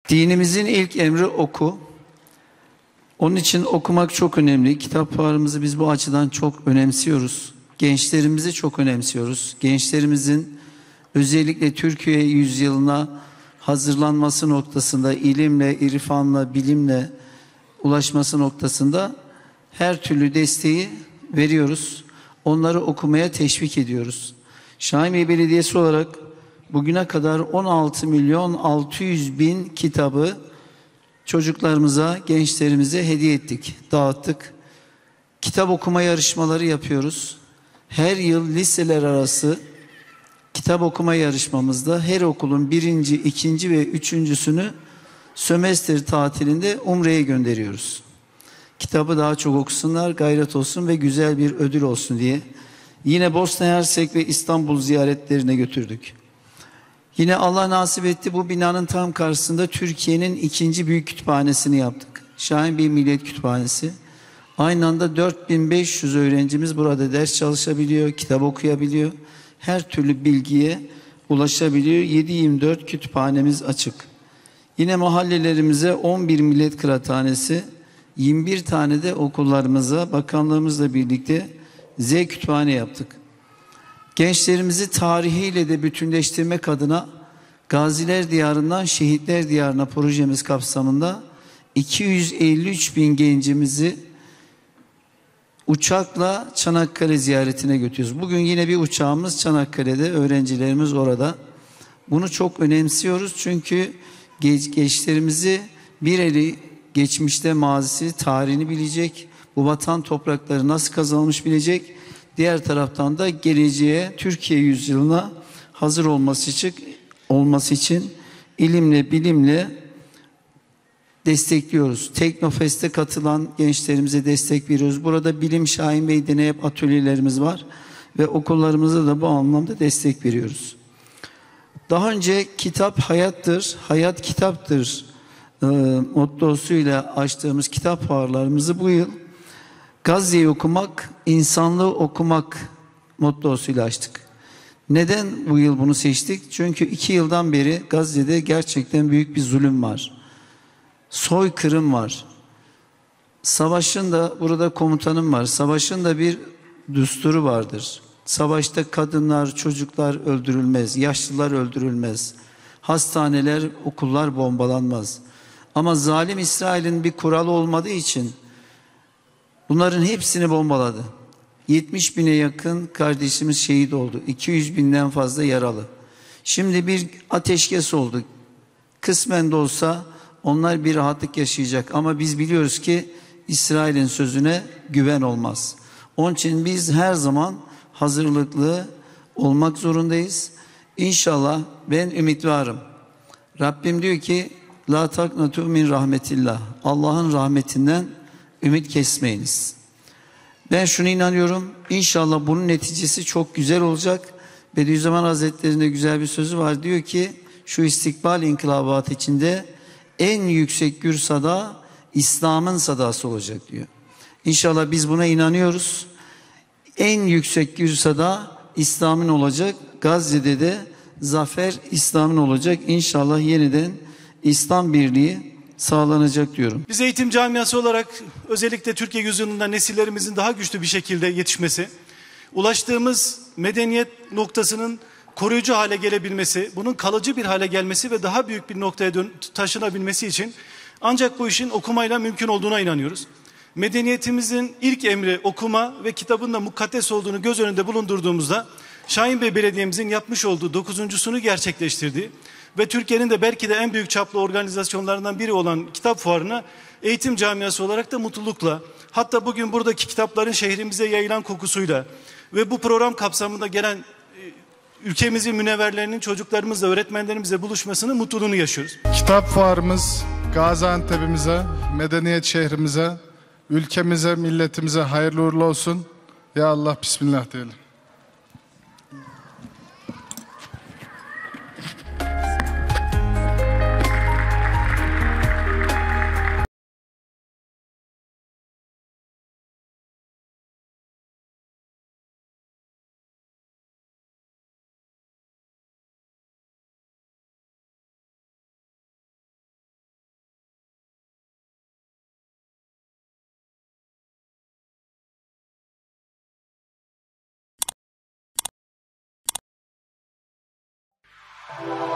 Dinimizin ilk emri oku. Onun için okumak çok önemli. Kitap fuarımızı biz bu açıdan çok önemsiyoruz. Gençlerimizi çok önemsiyoruz. Gençlerimizin özellikle Türkiye yüzyılına hazırlanması noktasında ilimle, irfanla, bilimle ulaşması noktasında her türlü desteği veriyoruz. Onları okumaya teşvik ediyoruz. Şahinbey Belediyesi olarak bugüne kadar 16.600.000 kitabı çocuklarımıza, gençlerimize hediye ettik, dağıttık. Kitap okuma yarışmaları yapıyoruz. Her yıl liseler arası kitap okuma yarışmamızda her okulun birinci, ikinci ve üçüncüsünü sömestr tatilinde Umre'ye gönderiyoruz. Kitabı daha çok okusunlar, gayret olsun ve güzel bir ödül olsun diye. Yine Bosna Hersek ve İstanbul ziyaretlerine götürdük. Yine Allah nasip etti, bu binanın tam karşısında Türkiye'nin ikinci büyük kütüphanesini yaptık. Şahinbey Millet Kütüphanesi. Aynı anda 4500 öğrencimiz burada ders çalışabiliyor, kitap okuyabiliyor. Her türlü bilgiye ulaşabiliyor. 7/24 kütüphanemiz açık. Yine mahallelerimize 11 millet kıraathanesi, 21 tane de okullarımıza bakanlığımızla birlikte Z kütüphane yaptık. Gençlerimizi tarihiyle de bütünleştirmek adına Gaziler Diyarı'ndan Şehitler Diyarı'na projemiz kapsamında 253.000 gencimizi uçakla Çanakkale ziyaretine götürüyoruz. Bugün yine bir uçağımız Çanakkale'de, öğrencilerimiz orada. Bunu çok önemsiyoruz çünkü gençlerimizi bir eli geçmişte mazisi, tarihini bilecek, bu vatan toprakları nasıl kazanılmış bilecek. Diğer taraftan da geleceğe, Türkiye yüzyılına hazır olması için ilimle, bilimle destekliyoruz. Teknofest'e katılan gençlerimize destek veriyoruz. Burada Bilim Şahinbey Deneyip atölyelerimiz var ve okullarımıza da bu anlamda destek veriyoruz. Daha önce kitap hayattır, hayat kitaptır mottosuyla açtığımız kitap fuarlarımızı bu yıl Gazze'yi okumak, insanlığı okumak mottosuyla açtık. Neden bu yıl bunu seçtik? Çünkü 2 yıldan beri Gazze'de gerçekten büyük bir zulüm var. Soykırım var. Savaşın da, burada komutanım var, savaşın da bir düsturu vardır. Savaşta kadınlar, çocuklar öldürülmez, yaşlılar öldürülmez. Hastaneler, okullar bombalanmaz. Ama zalim İsrail'in bir kuralı olmadığı için bunların hepsini bombaladı. 70.000'e yakın kardeşimiz şehit oldu. 200.000'den fazla yaralı. Şimdi bir ateşkes oldu. Kısmen de olsa onlar bir rahatlık yaşayacak. Ama biz biliyoruz ki İsrail'in sözüne güven olmaz. Onun için biz her zaman hazırlıklı olmak zorundayız. İnşallah ben ümit varım. Rabbim diyor ki la taknatu min rahmetillah. Allah'ın rahmetinden ümit kesmeyiniz. Ben şunu inanıyorum. İnşallah bunun neticesi çok güzel olacak. Bediüzzaman Hazretleri'nde güzel bir sözü var. Diyor ki şu istikbal inkılabatı içinde en yüksek gür sada İslam'ın sadası olacak diyor. İnşallah biz buna inanıyoruz. En yüksek gür sada İslam'ın olacak. Gazze'de de zafer İslam'ın olacak. İnşallah yeniden İslam birliği sağlanacak diyorum. Biz eğitim camiası olarak özellikle Türkiye yüzyılında nesillerimizin daha güçlü bir şekilde yetişmesi, ulaştığımız medeniyet noktasının koruyucu hale gelebilmesi, bunun kalıcı bir hale gelmesi ve daha büyük bir noktaya taşınabilmesi için ancak bu işin okumayla mümkün olduğuna inanıyoruz. Medeniyetimizin ilk emri okuma ve kitabın da mukaddes olduğunu göz önünde bulundurduğumuzda Şahinbey Belediye'mizin yapmış olduğu 9.sunu gerçekleştirdiği ve Türkiye'nin de belki de en büyük çaplı organizasyonlarından biri olan kitap fuarına eğitim camiası olarak da mutlulukla, hatta bugün buradaki kitapların şehrimize yayılan kokusuyla ve bu program kapsamında gelen ülkemizin münevverlerinin çocuklarımızla, öğretmenlerimizle buluşmasının mutluluğunu yaşıyoruz. Kitap fuarımız Gaziantep'imize, medeniyet şehrimize, ülkemize, milletimize hayırlı uğurlu olsun. Ya Allah, bismillah diyelim. Müzik